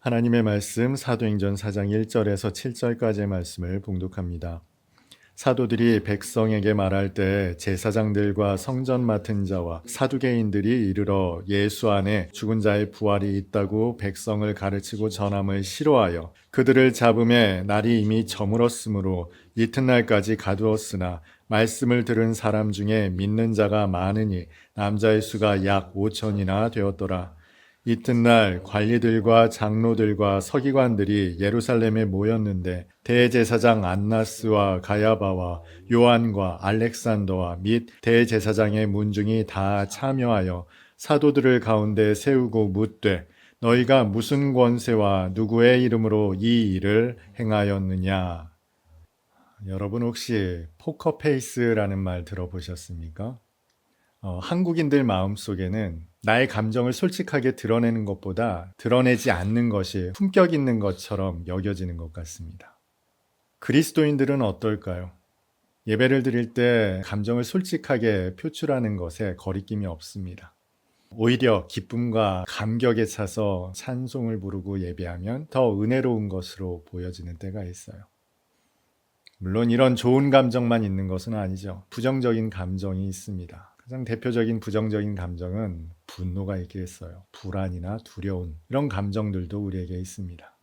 하나님의 말씀 사도행전 4장 1절에서 7절까지의 말씀을 봉독합니다. 사도들이 백성에게 말할 때 제사장들과 성전 맡은 자와 사두개인들이 이르러 예수 안에 죽은 자의 부활이 있다고 백성을 가르치고 전함을 싫어하여 그들을 잡음에 날이 이미 저물었으므로 이튿날까지 가두었으나 말씀을 들은 사람 중에 믿는 자가 많으니 남자의 수가 약 5천이나 되었더라. 이튿날 관리들과 장로들과 서기관들이 예루살렘에 모였는데 대제사장 안나스와 가야바와 요한과 알렉산더와 및 대제사장의 문중이 다 참여하여 사도들을 가운데 세우고 묻되 너희가 무슨 권세와 누구의 이름으로 이 일을 행하였느냐. 여러분 혹시 포커페이스라는 말 들어보셨습니까? 한국인들 마음속에는 나의 감정을 솔직하게 드러내는 것보다 드러내지 않는 것이 품격 있는 것처럼 여겨지는 것 같습니다. 그리스도인들은 어떨까요? 예배를 드릴 때 감정을 솔직하게 표출하는 것에 거리낌이 없습니다. 오히려 기쁨과 감격에 차서 찬송을 부르고 예배하면 더 은혜로운 것으로 보여지는 때가 있어요. 물론 이런 좋은 감정만 있는 것은 아니죠. 부정적인 감정이 있습니다. 가장 대표적인 부정적인 감정은 분노가 있겠어요. 불안이나 두려움, 이런 감정들도 우리에게 있습니다.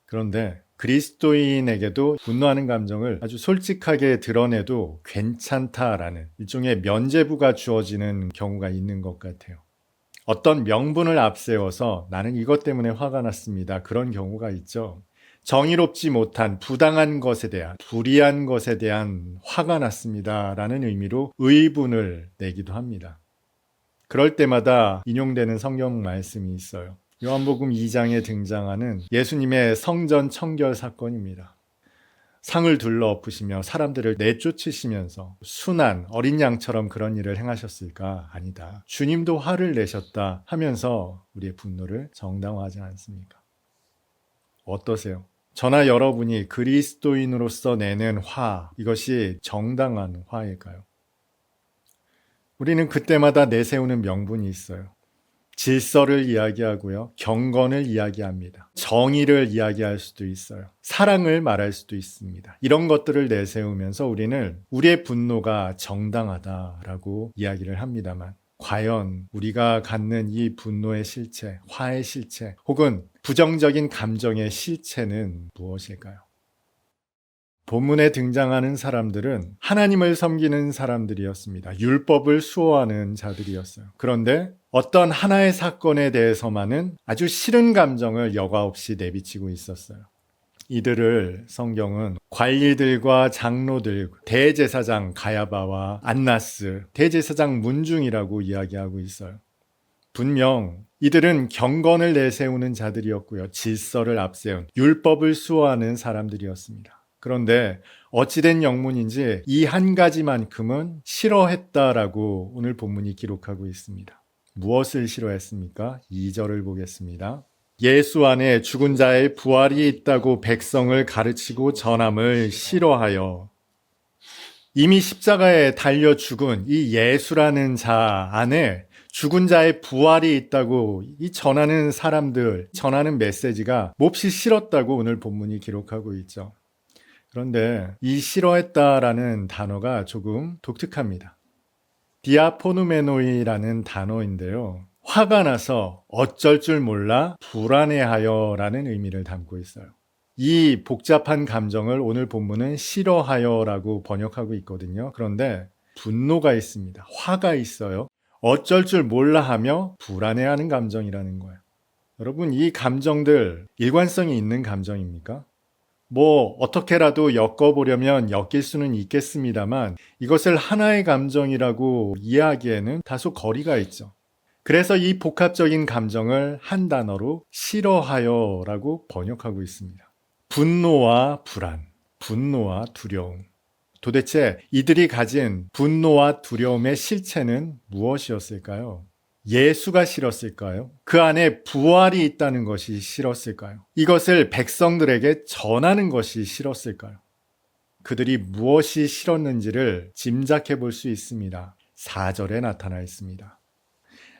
그런데 그리스도인에게도 분노하는 감정을 아주 솔직하게 드러내도 괜찮다라는 일종의 면죄부가 주어지는 경우가 있는 것 같아요. 어떤 명분을 앞세워서 나는 이것 때문에 화가 났습니다. 그런 경우가 있죠. 정의롭지 못한 부당한 것에 대한 불의한 것에 대한 화가 났습니다 라는 의미로 의분을 내기도 합니다. 그럴 때마다 인용되는 성경 말씀이 있어요. 요한복음 2장에 등장하는 예수님의 성전 청결 사건입니다. 상을 둘러 엎으시며 사람들을 내쫓으시면서 순한 어린 양처럼 그런 일을 행하셨을까? 아니다. 주님도 화를 내셨다 하면서 우리의 분노를 정당화하지 않습니까? 어떠세요? 저나 여러분이 그리스도인으로서 내는 화, 이것이 정당한 화일까요? 우리는 그때마다 내세우는 명분이 있어요. 질서를 이야기하고요. 경건을 이야기합니다. 정의를 이야기할 수도 있어요. 사랑을 말할 수도 있습니다. 이런 것들을 내세우면서 우리는 우리의 분노가 정당하다라고 이야기를 합니다만 과연 우리가 갖는 이 분노의 실체, 화의 실체, 혹은 부정적인 감정의 실체는 무엇일까요? 본문에 등장하는 사람들은 하나님을 섬기는 사람들이었습니다. 율법을 수호하는 자들이었어요. 그런데 어떤 하나의 사건에 대해서만은 아주 싫은 감정을 여과 없이 내비치고 있었어요. 이들을 성경은 관리들과 장로들, 대제사장 가야바와 안나스, 대제사장 문중이라고 이야기하고 있어요. 분명 이들은 경건을 내세우는 자들이었고요. 질서를 앞세운 율법을 수호하는 사람들이었습니다. 그런데 어찌된 영문인지 이 한 가지만큼은 싫어했다라고 오늘 본문이 기록하고 있습니다. 무엇을 싫어했습니까? 2절을 보겠습니다. 예수 안에 죽은 자의 부활이 있다고 백성을 가르치고 전함을 싫어하여. 이미 십자가에 달려 죽은 이 예수라는 자 안에 죽은 자의 부활이 있다고 이 전하는 사람들, 전하는 메시지가 몹시 싫었다고 오늘 본문이 기록하고 있죠. 그런데 이 싫어했다라는 단어가 조금 독특합니다. 디아포누메노이라는 단어인데요. 화가 나서 어쩔 줄 몰라 불안해하여 라는 의미를 담고 있어요. 이 복잡한 감정을 오늘 본문은 싫어하여 라고 번역하고 있거든요. 그런데 분노가 있습니다. 화가 있어요. 어쩔 줄 몰라 하며 불안해하는 감정이라는 거예요. 여러분, 이 감정들 일관성이 있는 감정입니까? 어떻게라도 엮어보려면 엮일 수는 있겠습니다만 이것을 하나의 감정이라고 이해하기에는 다소 거리가 있죠. 그래서 이 복합적인 감정을 한 단어로 싫어하여라고 번역하고 있습니다. 분노와 불안, 분노와 두려움. 도대체 이들이 가진 분노와 두려움의 실체는 무엇이었을까요? 예수가 싫었을까요? 그 안에 부활이 있다는 것이 싫었을까요? 이것을 백성들에게 전하는 것이 싫었을까요? 그들이 무엇이 싫었는지를 짐작해 볼 수 있습니다. 4절에 나타나 있습니다.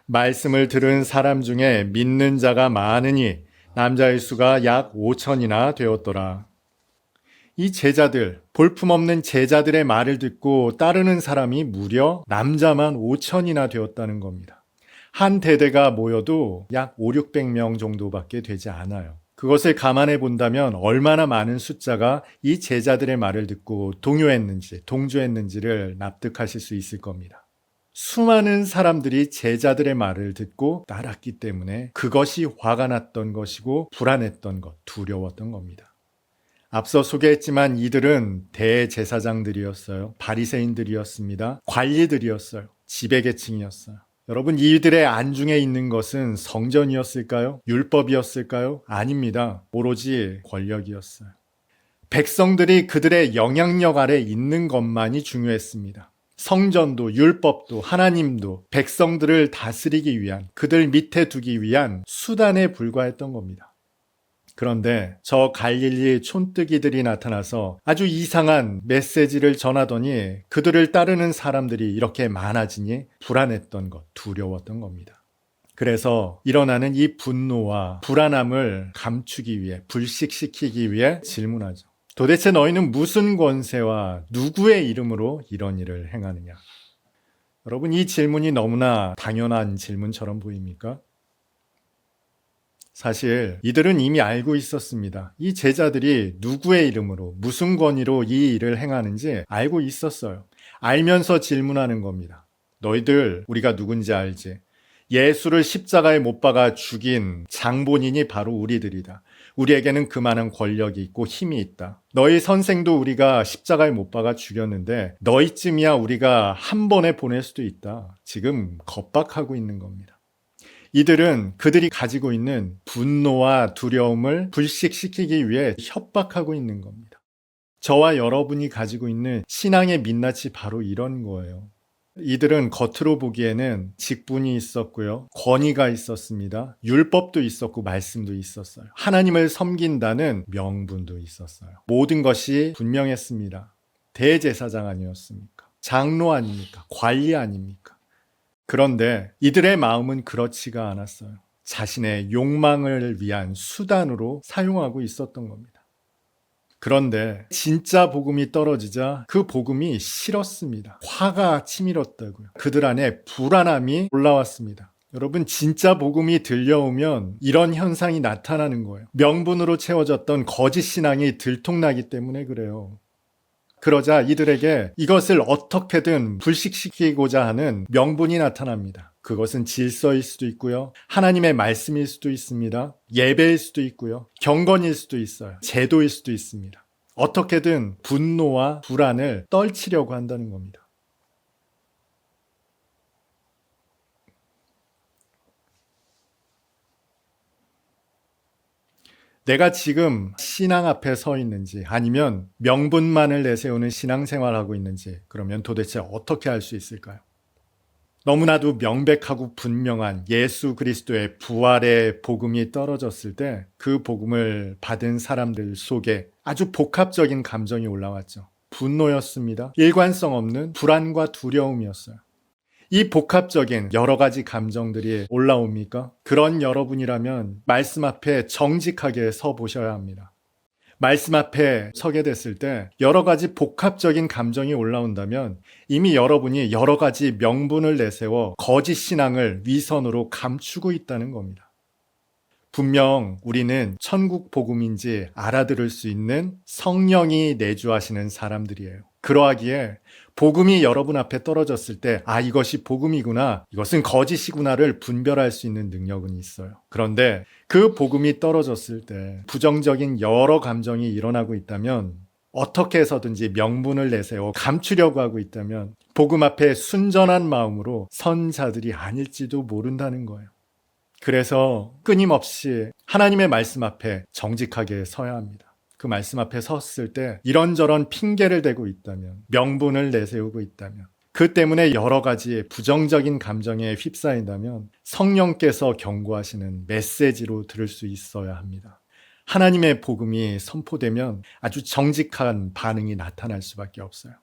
말씀을 들은 사람 중에 믿는 자가 많으니 남자의 수가 약 5천이나 되었더라. 이 제자들, 볼품없는 제자들의 말을 듣고 따르는 사람이 무려 남자만 5천이나 되었다는 겁니다. 한 대대가 모여도 약 5, 600명 정도밖에 되지 않아요. 그것을 감안해 본다면 얼마나 많은 숫자가 이 제자들의 말을 듣고 동요했는지, 동조했는지를 납득하실 수 있을 겁니다. 수많은 사람들이 제자들의 말을 듣고 따랐기 때문에 그것이 화가 났던 것이고 불안했던 것, 두려웠던 겁니다. 앞서 소개했지만 이들은 대제사장들이었어요. 바리새인들이었습니다. 관리들이었어요. 지배계층이었어요. 여러분, 이들의 안중에 있는 것은 성전이었을까요? 율법이었을까요? 아닙니다. 오로지 권력이었어요. 백성들이 그들의 영향력 아래 있는 것만이 중요했습니다. 성전도 율법도 하나님도 백성들을 다스리기 위한, 그들 밑에 두기 위한 수단에 불과했던 겁니다. 그런데 저 갈릴리 촌뜨기들이 나타나서 아주 이상한 메시지를 전하더니 그들을 따르는 사람들이 이렇게 많아지니 불안했던 것, 두려웠던 겁니다. 그래서 일어나는 이 분노와 불안함을 감추기 위해, 불식시키기 위해 질문하죠. 도대체 너희는 무슨 권세와 누구의 이름으로 이런 일을 행하느냐? 여러분, 이 질문이 너무나 당연한 질문처럼 보입니까? 사실 이들은 이미 알고 있었습니다. 이 제자들이 누구의 이름으로, 무슨 권위로 이 일을 행하는지 알고 있었어요. 알면서 질문하는 겁니다. 너희들 우리가 누군지 알지? 예수를 십자가에 못 박아 죽인 장본인이 바로 우리들이다. 우리에게는 그만한 권력이 있고 힘이 있다. 너희 선생도 우리가 십자가에 못 박아 죽였는데 너희쯤이야 우리가 한 번에 보낼 수도 있다. 지금 겁박하고 있는 겁니다. 이들은 그들이 가지고 있는 분노와 두려움을 불식시키기 위해 협박하고 있는 겁니다. 저와 여러분이 가지고 있는 신앙의 민낯이 바로 이런 거예요. 이들은 겉으로 보기에는 직분이 있었고요. 권위가 있었습니다. 율법도 있었고 말씀도 있었어요. 하나님을 섬긴다는 명분도 있었어요. 모든 것이 분명했습니다. 대제사장 아니었습니까? 장로 아닙니까? 관리 아닙니까? 그런데 이들의 마음은 그렇지가 않았어요. 자신의 욕망을 위한 수단으로 사용하고 있었던 겁니다. 그런데 진짜 복음이 떨어지자 그 복음이 싫었습니다. 화가 치밀었다고요. 그들 안에 불안함이 올라왔습니다. 여러분, 진짜 복음이 들려오면 이런 현상이 나타나는 거예요. 명분으로 채워졌던 거짓 신앙이 들통나기 때문에 그래요. 그러자 이들에게 이것을 어떻게든 불식시키고자 하는 명분이 나타납니다. 그것은 질서일 수도 있고요. 하나님의 말씀일 수도 있습니다. 예배일 수도 있고요. 경건일 수도 있어요. 제도일 수도 있습니다. 어떻게든 분노와 불안을 떨치려고 한다는 겁니다. 내가 지금 신앙 앞에 서 있는지 아니면 명분만을 내세우는 신앙생활하고 있는지 그러면 도대체 어떻게 알 수 있을까요? 너무나도 명백하고 분명한 예수 그리스도의 부활의 복음이 떨어졌을 때 그 복음을 받은 사람들 속에 아주 복합적인 감정이 올라왔죠. 분노였습니다. 일관성 없는 불안과 두려움이었어요. 이 복합적인 여러 가지 감정들이 올라옵니까? 그런 여러분이라면 말씀 앞에 정직하게 서 보셔야 합니다. 말씀 앞에 서게 됐을 때 여러 가지 복합적인 감정이 올라온다면 이미 여러분이 여러 가지 명분을 내세워 거짓 신앙을 위선으로 감추고 있다는 겁니다. 분명 우리는 천국 복음인지 알아들을 수 있는 성령이 내주하시는 사람들이에요. 그러하기에 복음이 여러분 앞에 떨어졌을 때 이것이 복음이구나, 이것은 거짓이구나를 분별할 수 있는 능력은 있어요. 그런데 그 복음이 떨어졌을 때 부정적인 여러 감정이 일어나고 있다면 어떻게 해서든지 명분을 내세워 감추려고 하고 있다면 복음 앞에 순전한 마음으로 선 자들이 아닐지도 모른다는 거예요. 그래서 끊임없이 하나님의 말씀 앞에 정직하게 서야 합니다. 그 말씀 앞에 섰을 때 이런저런 핑계를 대고 있다면, 명분을 내세우고 있다면, 그 때문에 여러 가지 부정적인 감정에 휩싸인다면 성령께서 경고하시는 메시지로 들을 수 있어야 합니다. 하나님의 복음이 선포되면 아주 정직한 반응이 나타날 수밖에 없어요.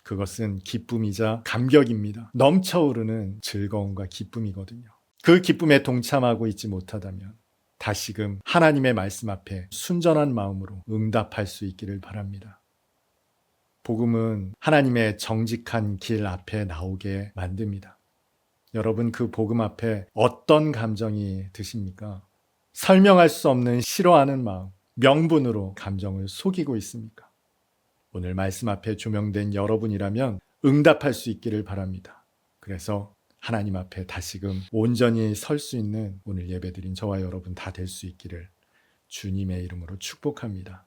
그것은 기쁨이자 감격입니다. 넘쳐오르는 즐거움과 기쁨이거든요. 그 기쁨에 동참하고 있지 못하다면 다시금 하나님의 말씀 앞에 순전한 마음으로 응답할 수 있기를 바랍니다. 복음은 하나님의 정직한 길 앞에 나오게 만듭니다. 여러분, 그 복음 앞에 어떤 감정이 드십니까? 설명할 수 없는 싫어하는 마음, 명분으로 감정을 속이고 있습니까? 오늘 말씀 앞에 조명된 여러분이라면 응답할 수 있기를 바랍니다. 그래서 하나님 앞에 다시금 온전히 설 수 있는 오늘 예배드린 저와 여러분 다 될 수 있기를 주님의 이름으로 축복합니다.